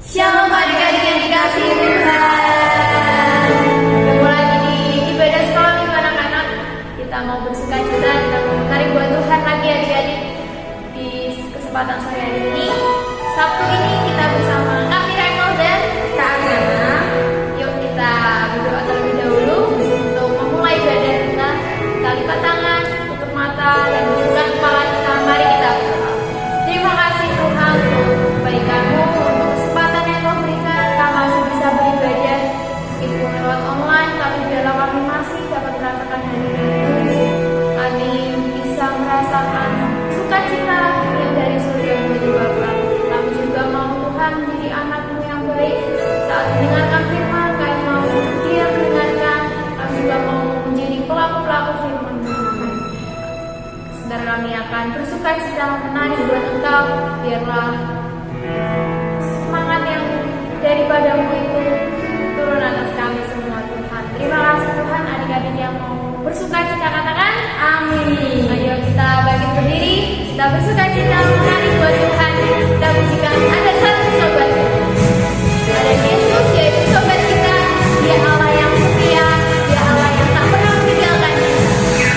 Shalom adik-adik yang dikasihi Tuhan. Ketemu lagi di ibadah sekolah minggu anak-anak. Kita mau bersuka cita, kita mau menarik buat Tuhan lagi adik-adik. Di kesempatan sore hari ini, Sabtu ini kita bersama Kak Miracle dan Kak Agana. Yuk kita berdoa terlebih dahulu untuk memulai ibadah kita. Kita lipat tangan, tutup mata, dan tundukkan kepala kita. Mari kita berdoa. Terima kasih Tuhan untuk kebaikan-Mu, untuk kesempatan yang Kau berikan. Kami masih bisa beribadah meskipun lewat online, tapi biarlah kami masih dapat merasakan hadirat-Mu. Kami bisa merasakan sukacita yang dari surga menuju Bapa. Kami juga mau Tuhan menjadi anak-Mu yang baik. Saat mendengarkan firman, kami mau diam mendengarkan. Kami juga mau menjadi pelaku-pelaku firman-Mu. Sebentar kami akan bersuka cita menari buat Engkau. Biarlah semangat yang daripadamu itu turun atas kami semua Tuhan. Terima kasih Tuhan. Adik-adik yang mau bersuka cita katakan amin. Ayo kita bagi berdiri, kita bersuka cita menari buat Tuhan. Kita pujikan ada satu sobat, ada Yesus yaitu sobat kita. Dia Allah yang setia, dia Allah yang tak pernah meninggalkan kita.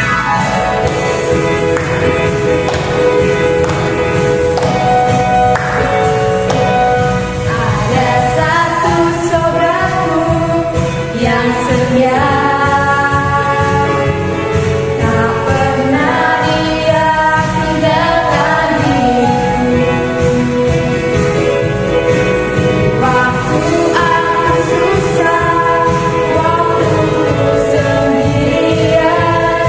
Ada satu sobatku yang setia, tak pernah dia tinggalkan diriku. Waktu aku susah, waktu ku sendirian,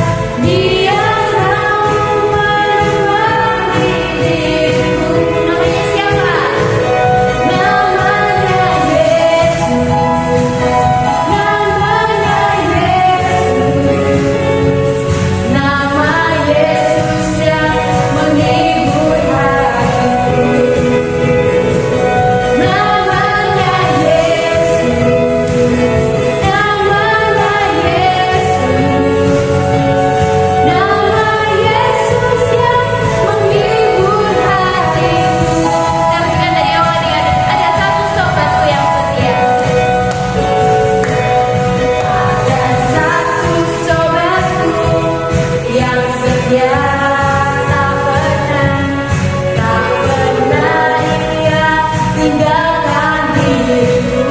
dia selalu menemani diriku. Namanya siapa? Namanya Yesus. Namanya Yesus. Nama Yesus yang menghibur hatiku. Namanya Yesus. Namanya Yesus. Nama Yesus yang menghibur hatiku. Kita berikan dari awal adik-adik. Ada satu sobatku yang setia. Ada satu sobatku yang setia, tak pernah ia tinggalkan diriku.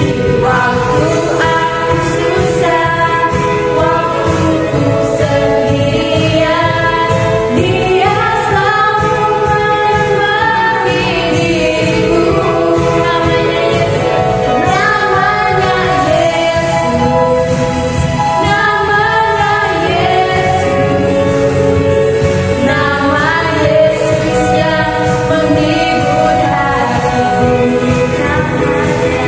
Di waktu aku susah, waktu ku sendirian, dia selalu menemani diriku. Namanya Yesus. Namanya Yesus. Namanya Yesus. Nama Yesus yang menghibur hatiku. Namanya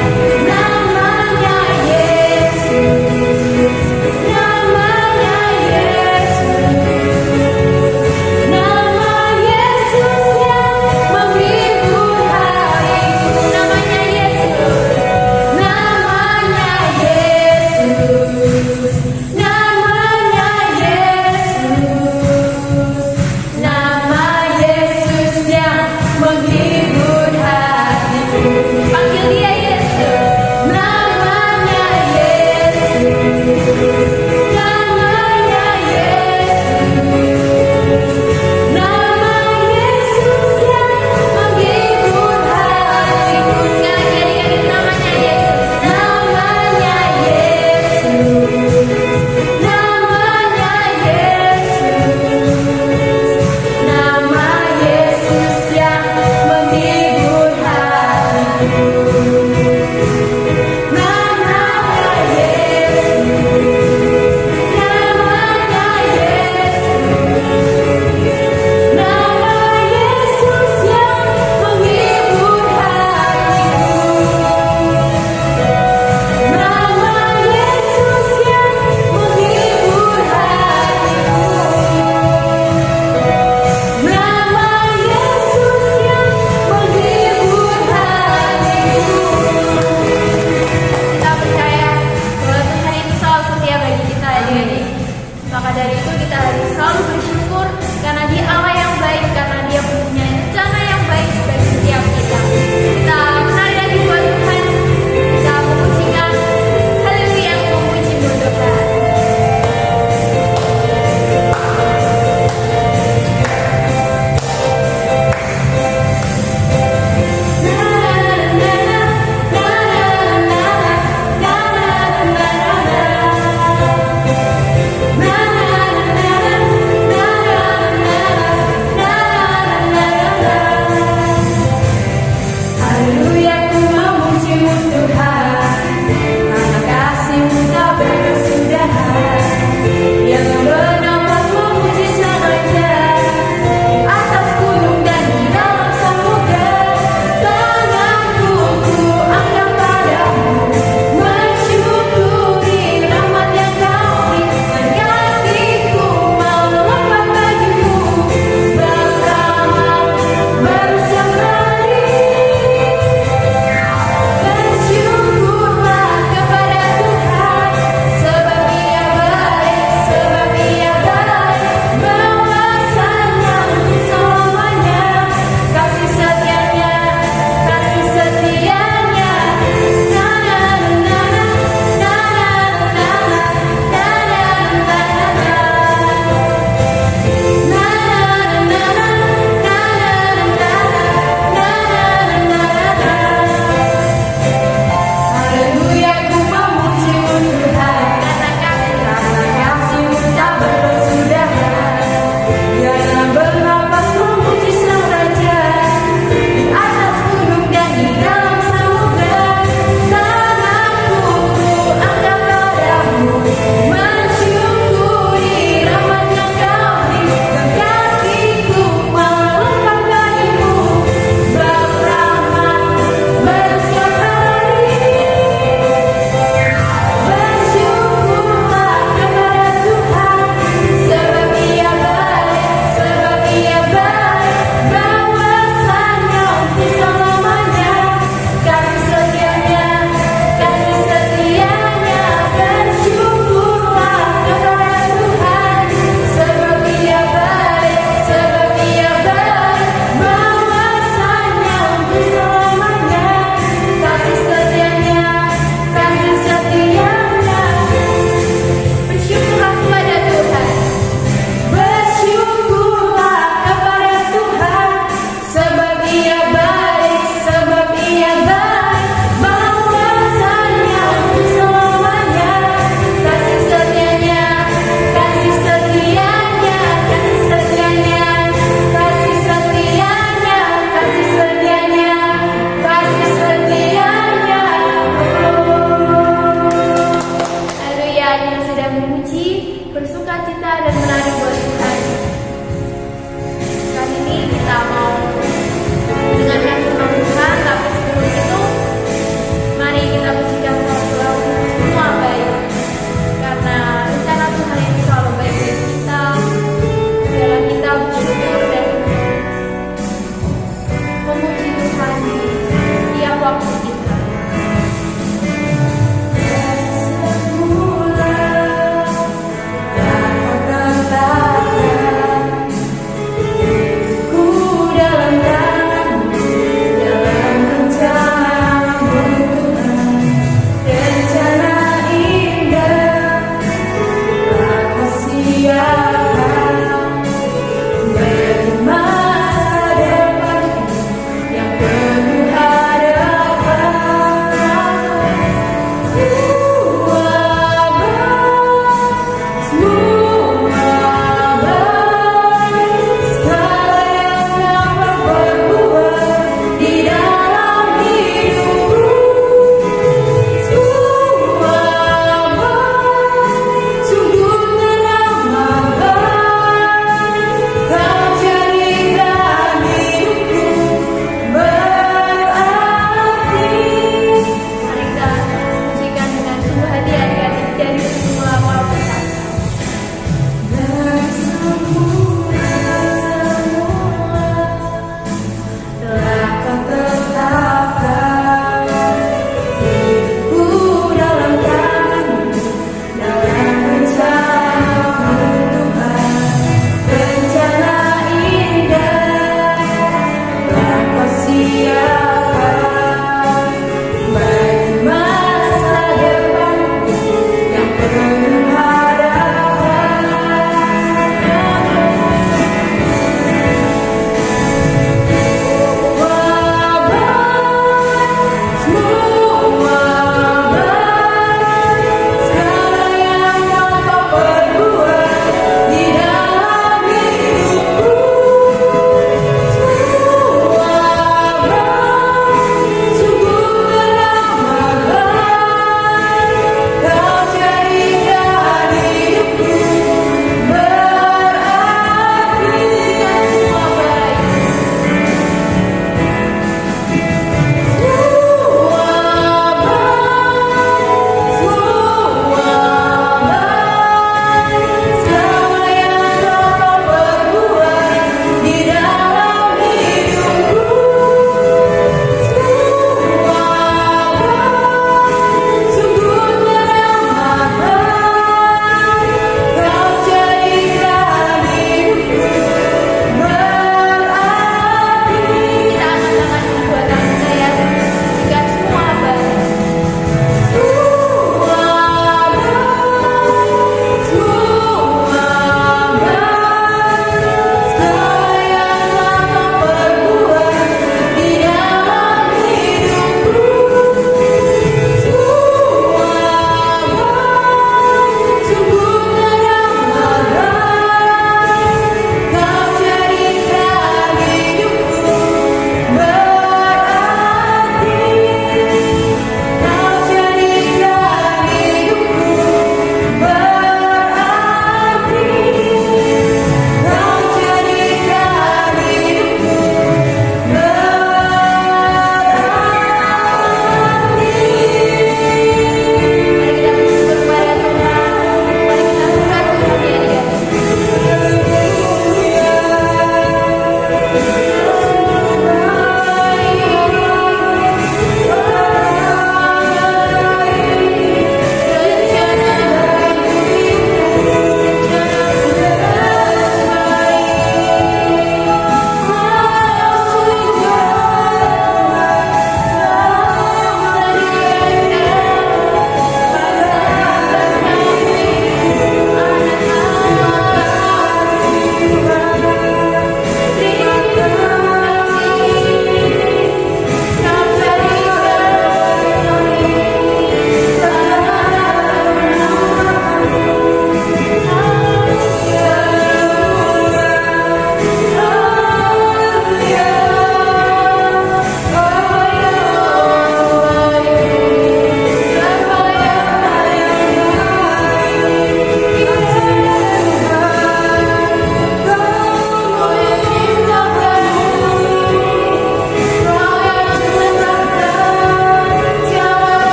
penuh harapan.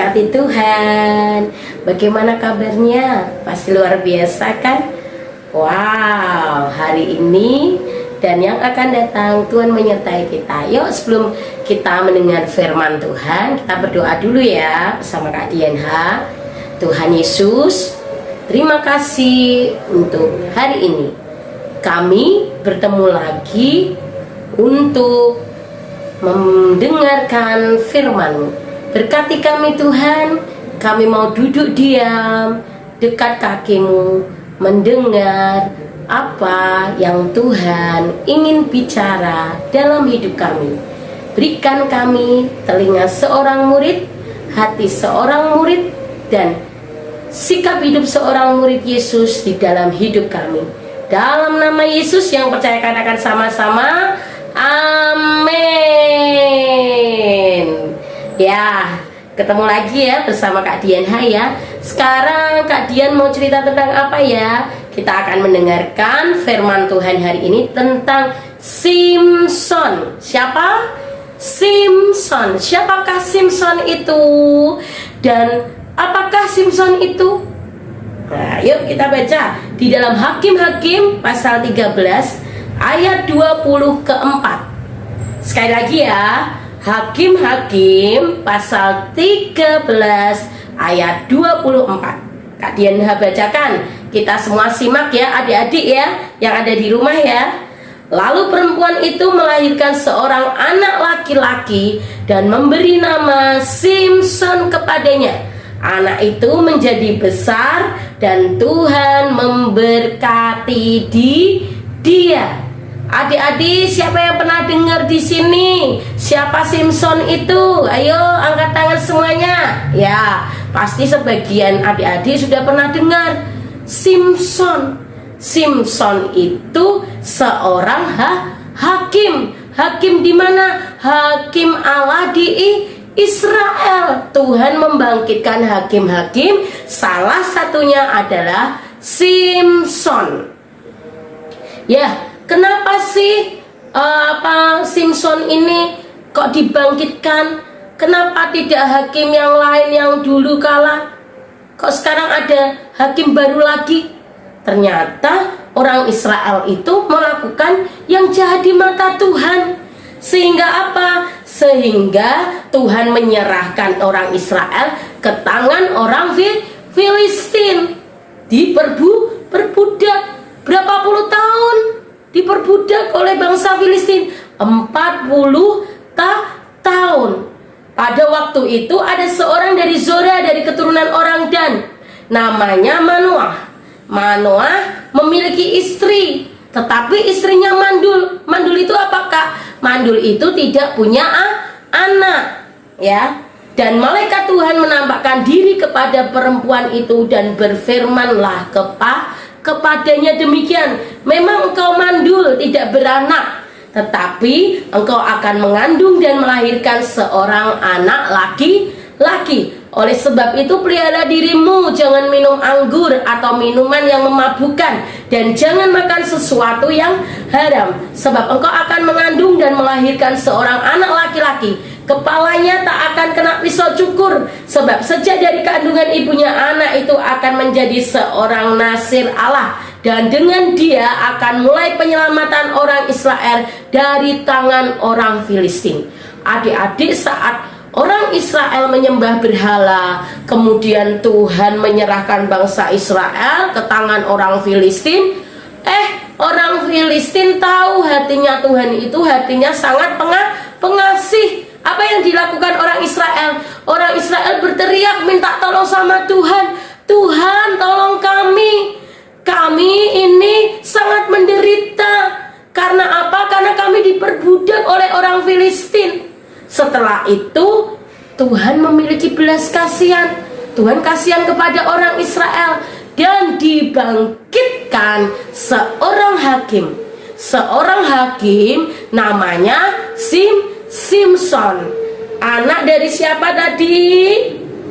diberkati Tuhan. Bagaimana kabarnya? Pasti luar biasa kan? Wow, hari ini dan yang akan datang Tuhan menyertai kita. Yuk, sebelum kita mendengar firman Tuhan, kita berdoa dulu ya bersama Kak Dian H. Tuhan Yesus, terima kasih untuk hari ini. Kami bertemu lagi untuk mendengarkan firman-Mu. Berkati kami Tuhan, kami mau duduk diam dekat kaki-Mu, mendengar apa yang Tuhan ingin bicara dalam hidup kami. Berikan kami telinga seorang murid, hati seorang murid, dan sikap hidup seorang murid Yesus di dalam hidup kami. Dalam nama Yesus yang percaya, katakan sama-sama, amin. Ya, ketemu lagi ya bersama Kak Dian H ya. Sekarang Kak Dian mau cerita tentang apa ya? Kita akan mendengarkan firman Tuhan hari ini tentang Simson. Siapa? Simson. Siapakah Simson itu? Dan apakah Simson itu? Nah, yuk kita baca di dalam Hakim-Hakim pasal 13 ayat 20 keempat. Sekali lagi ya, Hakim-Hakim pasal 13 ayat 24. Kak Dian bacakan, kita semua simak ya adik-adik ya yang ada di rumah ya. Lalu perempuan itu melahirkan seorang anak laki-laki dan memberi nama Simson kepadanya. Anak itu menjadi besar dan Tuhan memberkati dia. Adik-adik, siapa yang pernah dengar di sini? Siapa Simson itu? Ayo angkat tangan semuanya. Ya, pasti sebagian adik-adik sudah pernah dengar Simson. Simson itu seorang hakim. Hakim di mana? Hakim Allah di Israel. Tuhan membangkitkan hakim-hakim. Salah satunya adalah Simson. Ya, kenapa sih Simson ini kok dibangkitkan? Kenapa tidak hakim yang lain yang dulu kalah? Kok sekarang ada hakim baru lagi? Ternyata orang Israel itu melakukan yang jahat di mata Tuhan. Sehingga apa? Sehingga Tuhan menyerahkan orang Israel ke tangan orang Filistin. Diperbudak. Berapa puluh tahun diperbudak oleh bangsa Filistin? 40 tahun. Pada waktu itu ada seorang dari Zora, dari keturunan orang Dan, namanya Manoah. Manoah memiliki istri, tetapi istrinya mandul. Mandul itu apakah? Mandul itu tidak punya anak, ya. Dan malaikat Tuhan menampakkan diri kepada perempuan itu dan berfirmanlah kepadanya demikian, memang engkau mandul, tidak beranak, tetapi engkau akan mengandung dan melahirkan seorang anak laki-laki. Oleh sebab itu pelihara dirimu, jangan minum anggur atau minuman yang memabukkan, dan jangan makan sesuatu yang haram, sebab engkau akan mengandung dan melahirkan seorang anak laki-laki. Kepalanya tak akan kena pisau cukur, sebab sejak dari kandungan ibunya anak itu akan menjadi seorang nasir Allah, dan dengan dia akan mulai penyelamatan orang Israel dari tangan orang Filistin. Adik-adik, saat orang Israel menyembah berhala, kemudian Tuhan menyerahkan bangsa Israel ke tangan orang Filistin. Orang Filistin tahu hatinya Tuhan itu hatinya sangat pengasih. Apa yang dilakukan orang Israel? Orang Israel berteriak minta tolong sama Tuhan. Tuhan, tolong kami. Kami ini sangat menderita. Karena apa? Karena kami diperbudak oleh orang Filistin. Setelah itu Tuhan memiliki belas kasihan. Tuhan kasihan kepada orang Israel dan dibangkitkan seorang hakim. Seorang hakim namanya Simson. Anak dari siapa tadi?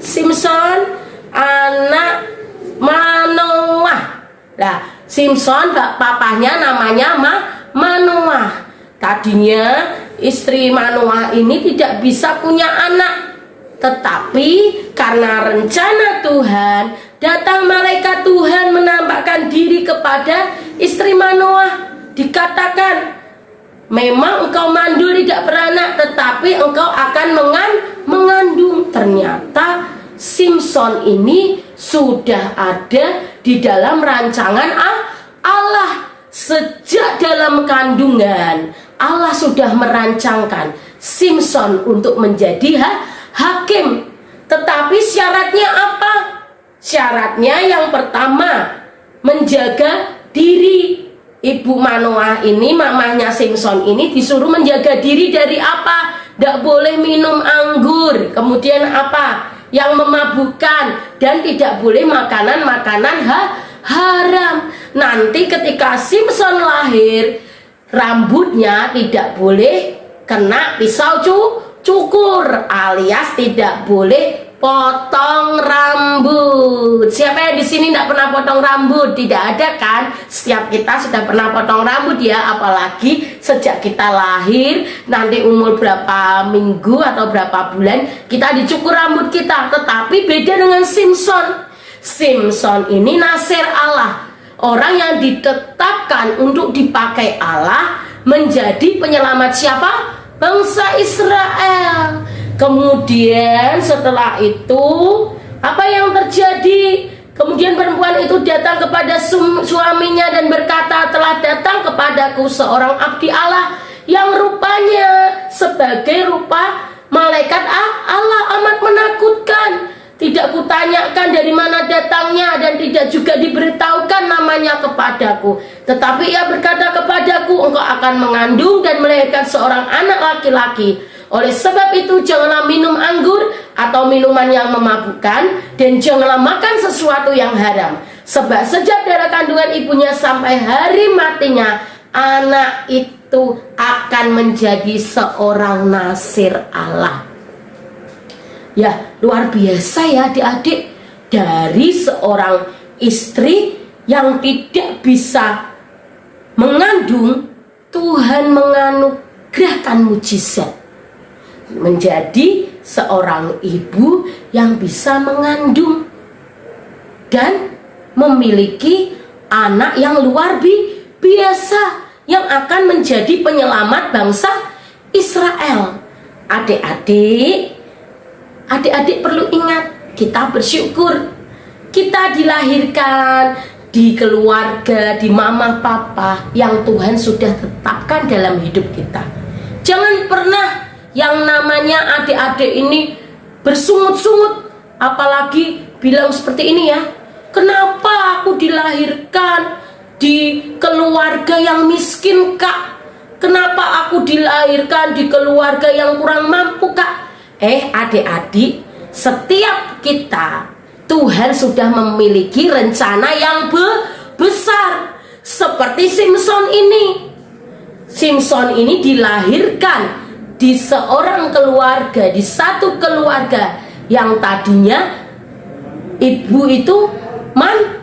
Simson, anak Manoah. Nah, Simson papahnya namanya Manoah. Tadinya istri Manoah ini tidak bisa punya anak, tetapi Karena rencana Tuhan, datang malaikat Tuhan menampakkan diri kepada istri Manoah. Dikatakan, memang engkau mandul tidak beranak, tetapi engkau akan mengandung. Ternyata Simson ini sudah ada di dalam rancangan Allah. Sejak dalam kandungan, Allah sudah merancangkan Simson untuk menjadi hakim. Tetapi syaratnya apa? Syaratnya yang pertama, menjaga diri. Ibu Manoah ini, mamahnya Simson ini disuruh menjaga diri dari apa? Tidak boleh minum anggur. Kemudian apa? Yang memabukkan. Dan tidak boleh makanan-makanan haram. Nanti ketika Simson lahir, rambutnya tidak boleh kena pisau cukur, alias tidak boleh potong rambut. Siapa yang di sini tidak pernah potong rambut? Tidak ada kan? Setiap kita sudah pernah potong rambut ya, apalagi sejak kita lahir, nanti umur berapa minggu atau berapa bulan kita dicukur rambut kita. Tetapi beda dengan Simson. Simson ini nasir Allah, orang yang ditetapkan untuk dipakai Allah menjadi penyelamat siapa? Bangsa Israel. Kemudian setelah itu apa yang terjadi? Kemudian perempuan itu datang kepada suaminya dan berkata, telah datang kepadaku seorang abdi Allah yang rupanya sebagai rupa malaikat Allah, amat menakutkan. Tidak kutanyakan dari mana datangnya dan tidak juga diberitahukan namanya kepadaku. Tetapi ia berkata kepadaku, engkau akan mengandung dan melahirkan seorang anak laki-laki. Oleh sebab itu janganlah minum anggur atau minuman yang memabukkan, dan janganlah makan sesuatu yang haram. Sebab sejak darah kandungan ibunya sampai hari matinya, anak itu akan menjadi seorang nasir Allah. Ya, luar biasa ya adik-adik. Dari seorang istri yang tidak bisa mengandung, Tuhan menganugerahkan mujizat menjadi seorang ibu yang bisa mengandung dan memiliki anak yang luar biasa, yang akan menjadi penyelamat bangsa Israel. Adik-adik perlu ingat, kita bersyukur kita dilahirkan di keluarga, di mama papa yang Tuhan sudah tetapkan dalam hidup kita. Jangan pernah yang namanya adik-adik ini bersungut-sungut, apalagi bilang seperti ini ya, kenapa aku dilahirkan di keluarga yang miskin kak? Kenapa aku dilahirkan di keluarga yang kurang mampu kak? Adik-adik, setiap kita Tuhan sudah memiliki rencana yang besar. Seperti Simson ini. Simson ini dilahirkan di seorang keluarga, di satu keluarga yang tadinya ibu itu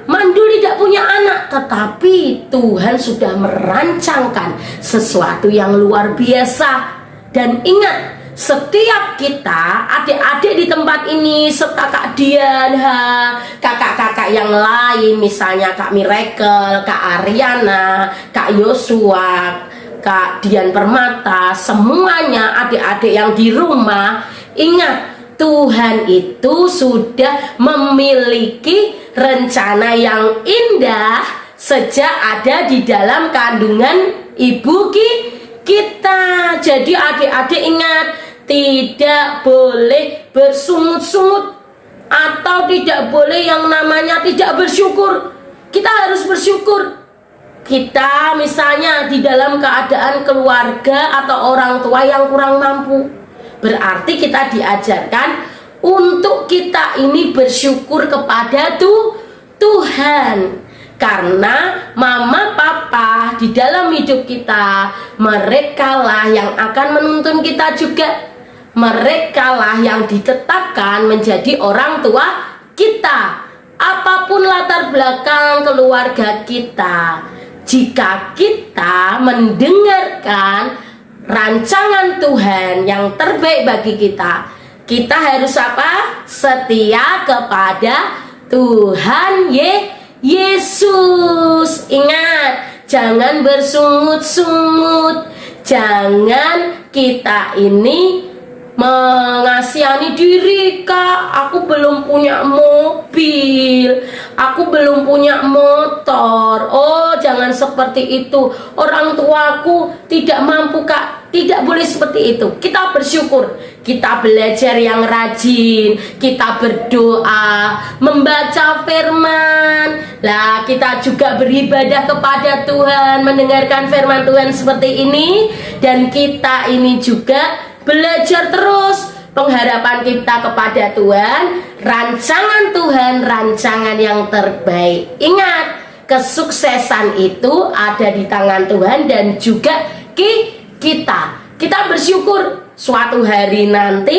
mandul tidak punya anak, tetapi Tuhan sudah merancangkan sesuatu yang luar biasa. Dan ingat, setiap kita adik-adik di tempat ini serta Kak Dian, kakak-kakak yang lain, misalnya Kak Miracle, Kak Ariana, Kak Yosua, Kak Dian Permata, semuanya adik-adik yang di rumah, ingat, Tuhan itu sudah memiliki rencana yang indah sejak ada di dalam kandungan ibu kita. Jadi adik-adik ingat, tidak boleh bersungut-sungut atau tidak boleh yang namanya tidak bersyukur. Kita harus bersyukur. Kita misalnya di dalam keadaan keluarga atau orang tua yang kurang mampu, berarti kita diajarkan untuk kita ini bersyukur kepada Tuhan. Karena mama papa di dalam hidup kita, mereka lah yang akan menuntun kita juga. Mereka lah yang ditetapkan menjadi orang tua kita. Apapun latar belakang keluarga kita, jika kita mendengarkan rancangan Tuhan yang terbaik bagi kita, Kita harus apa? Setia kepada Tuhan Yesus. Ingat, jangan bersungut-sungut. Jangan kita ini mengasihani diri, Kak, aku belum punya mobil, aku belum punya motor. Oh, jangan seperti itu. Orang tuaku tidak mampu, Kak. Tidak boleh seperti itu. Kita bersyukur, kita belajar yang rajin, kita berdoa, membaca firman. Lah, kita juga beribadah kepada Tuhan, mendengarkan firman Tuhan seperti ini. Dan kita ini juga belajar terus. Pengharapan kita kepada Tuhan, rancangan Tuhan, rancangan yang terbaik. Ingat, kesuksesan itu ada di tangan Tuhan dan juga kita bersyukur suatu hari nanti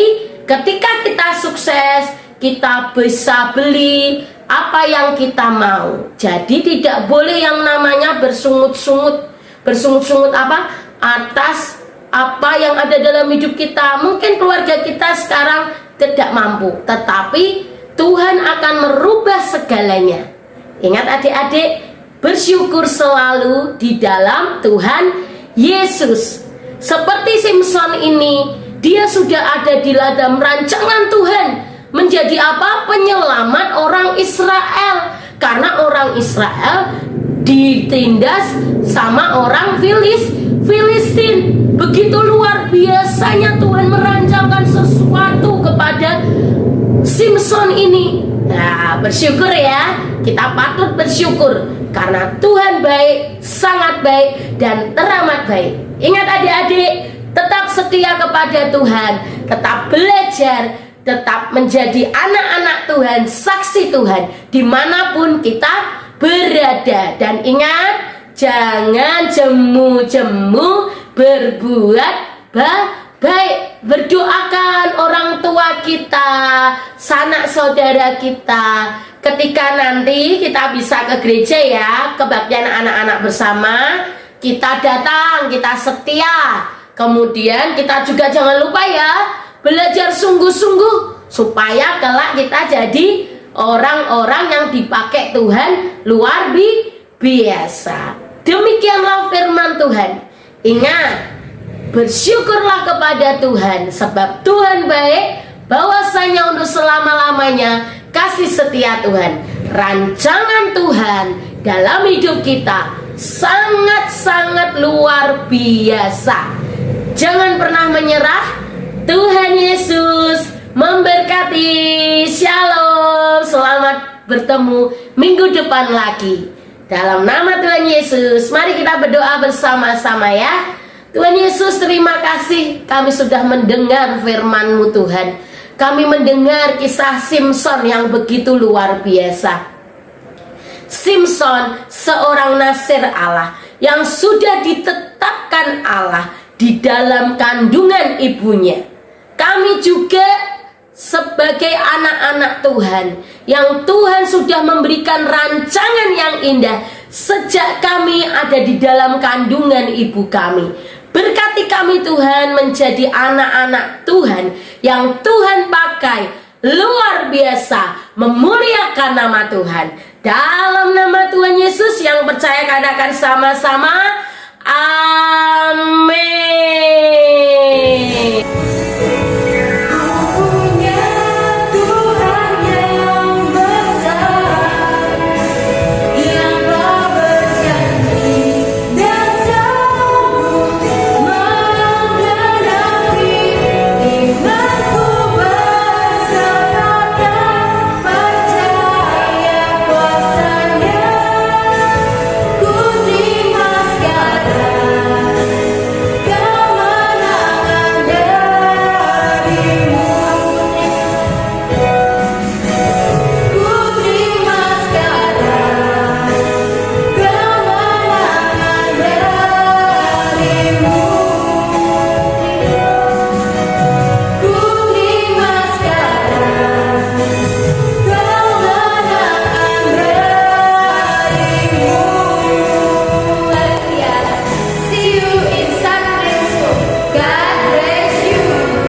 ketika kita sukses, kita bisa beli apa yang kita mau. Jadi tidak boleh yang namanya bersungut-sungut. Bersungut-sungut apa? Atas apa yang ada dalam hidup kita. Mungkin keluarga kita sekarang tidak mampu, tetapi Tuhan akan merubah segalanya. Ingat adik-adik, bersyukur selalu di dalam Tuhan Yesus. Seperti Simson ini, dia sudah ada di dalam rancangan Tuhan menjadi apa? Penyelamat orang Israel. Karena orang Israel ditindas sama orang Filistin. Begitu luar biasanya Tuhan merancangkan sesuatu kepada Simson ini. Nah, bersyukur ya. Kita patut bersyukur karena Tuhan baik, sangat baik dan teramat baik. Ingat adik-adik, tetap setia kepada Tuhan, tetap belajar, tetap menjadi anak-anak Tuhan, saksi Tuhan dimanapun kita berada. Dan ingat, jangan jemu-jemu berbuat baik. Berdoakan orang tua kita, sanak saudara kita. Ketika nanti kita bisa ke gereja ya, kebaktian anak-anak bersama, kita datang, kita setia. Kemudian kita juga jangan lupa ya, belajar sungguh-sungguh supaya kelak kita jadi orang-orang yang dipakai Tuhan luar biasa. Demikianlah firman Tuhan. Ingat, bersyukurlah kepada Tuhan, sebab Tuhan baik, bahwasanya untuk selama-lamanya kasih setia Tuhan. Rancangan Tuhan dalam hidup kita sangat-sangat luar biasa. Jangan pernah menyerah. Tuhan Yesus memberkati. Shalom. Selamat bertemu minggu depan lagi. Dalam nama Tuhan Yesus, mari kita berdoa bersama-sama ya. Tuhan Yesus, terima kasih kami sudah mendengar firman-Mu Tuhan. Kami mendengar kisah Simson yang begitu luar biasa. Simson, seorang nasir Allah yang sudah ditetapkan Allah di dalam kandungan ibunya. Kami juga sebagai anak-anak Tuhan yang Tuhan sudah memberikan rancangan yang indah sejak kami ada di dalam kandungan ibu kami. Berkati kami Tuhan menjadi anak-anak Tuhan yang Tuhan pakai luar biasa memuliakan nama Tuhan. Dalam nama Tuhan Yesus yang percaya katakan sama-sama amin.